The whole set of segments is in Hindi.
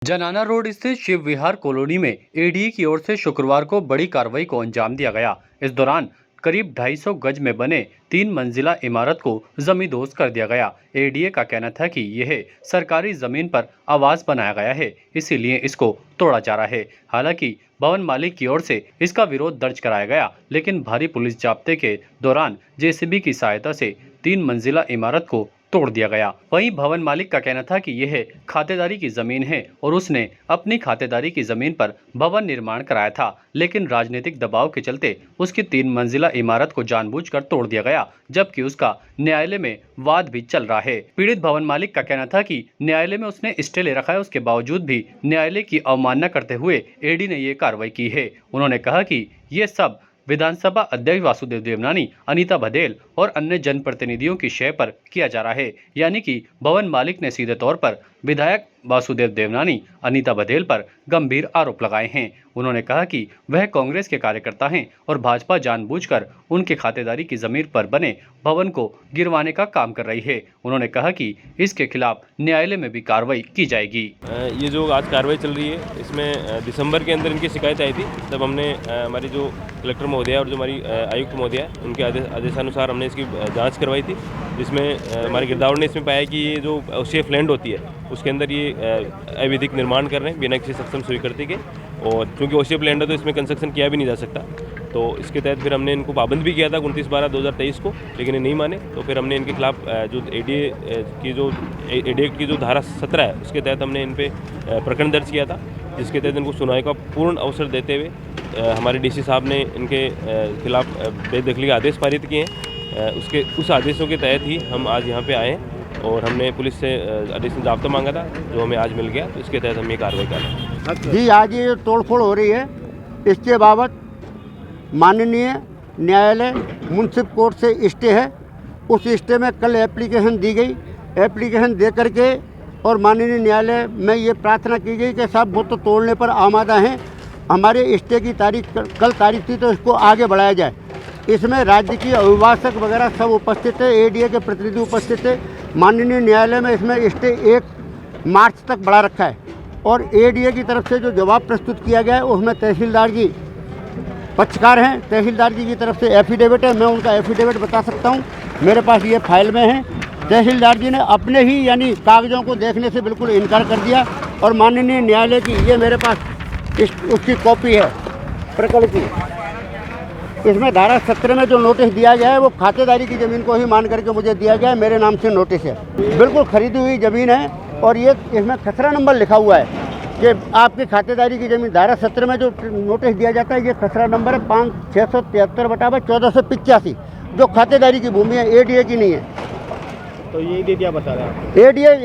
जनाना रोड स्थित शिव विहार कॉलोनी में एडीए की ओर से शुक्रवार को बड़ी कार्रवाई को अंजाम दिया गया। इस दौरान करीब 250 गज में बने 3 मंजिला इमारत को जमींदोज कर दिया गया। एडीए का कहना था कि यह सरकारी जमीन पर आवास बनाया गया है, इसीलिए इसको तोड़ा जा रहा है। हालांकि भवन मालिक की ओर से इसका विरोध दर्ज कराया गया, लेकिन भारी पुलिस जाब्ते के दौरान जेसीबी की सहायता से 3 मंजिला इमारत को तोड़ दिया गया। वहीं भवन मालिक का कहना था कि यह खातेदारी की जमीन है और उसने अपनी खातेदारी की जमीन पर भवन निर्माण कराया था, लेकिन राजनीतिक दबाव के चलते उसकी 3 मंजिला इमारत को जानबूझकर तोड़ दिया गया, जबकि उसका न्यायालय में वाद भी चल रहा है। पीड़ित भवन मालिक का कहना था कि न्यायालय में उसने स्टे ले रखा है, उसके बावजूद भी न्यायालय की अवमानना करते हुए एडी ने ये कार्रवाई की है। उन्होंने कहा कि ये सब विधानसभा अध्यक्ष वासुदेव देवनानी, अनीता बघेल और अन्य जनप्रतिनिधियों की शय पर किया जा रहा है। यानी कि भवन मालिक ने सीधे तौर पर विधायक वासुदेव देवनानी, अनीता बघेल पर गंभीर आरोप लगाए हैं। उन्होंने कहा कि वह कांग्रेस के कार्यकर्ता हैं और भाजपा जानबूझकर उनके खातेदारी की जमीन पर बने भवन को गिरवाने का काम कर रही है। उन्होंने कहा कि इसके खिलाफ न्यायालय में भी कार्रवाई की जाएगी। ये जो आज कार्रवाई चल रही है, इसमें दिसंबर के अंदर इनकी शिकायत आई थी, तब हमने हमारी जो कलेक्टर महोदय और जो हमारी आयुक्त महोदय उनके आदेशानुसार हमने इसकी जांच करवाई थी, जिसमें हमारे गिरदावर ने इसमें पाया कि ये जो सेफ लैंड होती है उसके अंदर ये अवैधिक निर्माण कर रहे हैं बिना किसी सक्षम स्वीकृति के। और चूँकि ओशियप लैंड है तो इसमें कंस्ट्रक्शन किया भी नहीं जा सकता, तो इसके तहत फिर हमने इनको पाबंद भी किया था 29/12/2023 को, लेकिन ये नहीं माने। तो फिर हमने इनके खिलाफ जो एडीए की जो धारा 17 है उसके तहत हमने इन पर प्रकरण दर्ज किया था, जिसके तहत इनको सुनवाई का पूर्ण अवसर देते हुए हमारे डीसी साहब ने इनके खिलाफ बेदखली के आदेश पारित किए हैं। उस आदेशों के तहत ही हम आज यहाँ पे आए हैं और हमने पुलिस से एडिशनल जाब्ता मांगा था, जो हमें आज मिल गया, तो इसके तहत हम ये कार्रवाई कर रहे हैं। जी, आज ये तोड़फोड़ हो रही है, इसके बाबत माननीय न्यायालय मुंसिफ कोर्ट से स्टे है। उस स्टे में कल एप्लीकेशन दी गई। एप्लीकेशन दे करके और माननीय न्यायालय में ये प्रार्थना की गई कि साहब वो तो तोड़ने पर आमादा हैं, हमारे स्टे की तारीख कल तारीख थी तो इसको आगे बढ़ाया जाए। इसमें राज्य की अभिभाषक वगैरह सब उपस्थित थे, एडीए के प्रतिनिधि उपस्थित थे। माननीय न्यायालय में इसमें स्टे 1 मार्च तक बढ़ा रखा है और एडीए की तरफ से जो जवाब प्रस्तुत किया गया है उसमें तहसीलदार जी पक्षकार हैं। तहसीलदार जी की तरफ से एफिडेविट है, मैं उनका एफिडेविट बता सकता हूं, मेरे पास ये फाइल में है। तहसीलदार जी ने अपने ही यानी कागज़ों को देखने से बिल्कुल इनकार कर दिया और माननीय न्यायालय की ये मेरे पास उसकी कॉपी है प्रकरण की। इसमें धारा 17 में जो नोटिस दिया गया है वो खातेदारी की ज़मीन को ही मान करके मुझे दिया गया है, मेरे नाम से नोटिस है, बिल्कुल खरीदी हुई ज़मीन है और ये इसमें खसरा नंबर लिखा हुआ है कि आपकी खातेदारी की ज़मीन। धारा 17 में जो नोटिस दिया जाता है ये खसरा नंबर है 5673/1485, जो खातेदारी की भूमि है, एडीए की नहीं है। तो ये एडीए क्या बता रहा है?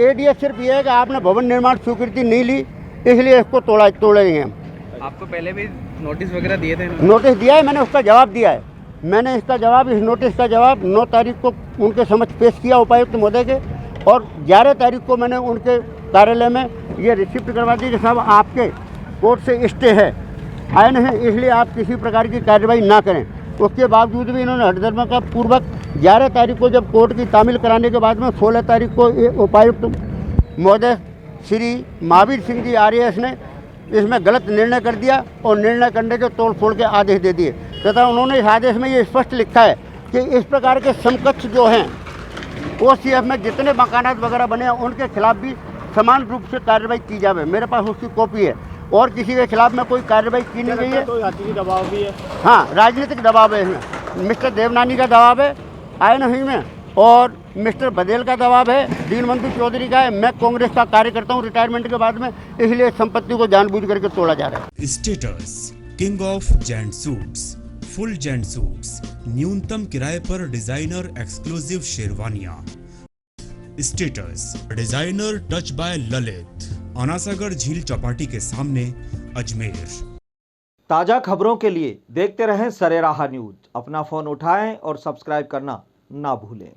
एडीए सिर्फ ये है कि आपने भवन निर्माण स्वीकृति नहीं ली, इसलिए इसको तोड़े नहीं हैं। आपको पहले भी नोटिस वगैरह दिए थे? नोटिस दिया है, मैंने उसका जवाब दिया है। मैंने इसका जवाब, इस नोटिस का जवाब 9 तारीख को उनके समक्ष पेश किया उपायुक्त महोदय के, और 11 तारीख को मैंने उनके कार्यालय में ये रिसिप्ट करवा दी कि साहब आपके कोर्ट से स्टे है, आए नहीं, इसलिए आप किसी प्रकार की कार्रवाई ना करें। उसके बावजूद भी इन्होंने हठधर्मी पूर्वक 11 तारीख को जब कोर्ट की तामील कराने के बाद में 16 तारीख को उपायुक्त महोदय श्री महावीर सिंह जी आरएएस ने इसमें गलत निर्णय कर दिया और निर्णय करने के तोड़-फोड़ के आदेश दे दिए तथा उन्होंने इस आदेश में ये स्पष्ट लिखा है कि इस प्रकार के समकक्ष जो हैं ओसीएफ में जितने मकानात वगैरह बने हैं उनके खिलाफ भी समान रूप से कार्रवाई की जाए। मेरे पास उसकी कॉपी है और किसी के खिलाफ में कोई कार्रवाई की नहीं गई है। तो राजनीतिक दबाव भी है? हाँ, राजनीतिक दबाव है इसमें। मिस्टर देवनानी का दबाव है आए नहीं में, और मिस्टर बघेल का दबाव है, दीनबंधु चौधरी का है। मैं कांग्रेस का कार्यकर्ता हूँ रिटायरमेंट के बाद में, इसलिए संपत्ति को जानबूझ करके तोड़ा जा रहा है। Status king of gent suits, full gent suits, न्यूनतम किराए पर डिजाइनर एक्सक्लूसिव शेरवानियां। Status designer touch by Lalit, Anasagar झील चौपाटी के सामने, अजमेर। ताजा खबरों के लिए देखते रहें सरेराह न्यूज। अपना फोन उठाएं और सब्सक्राइब करना ना भूलें।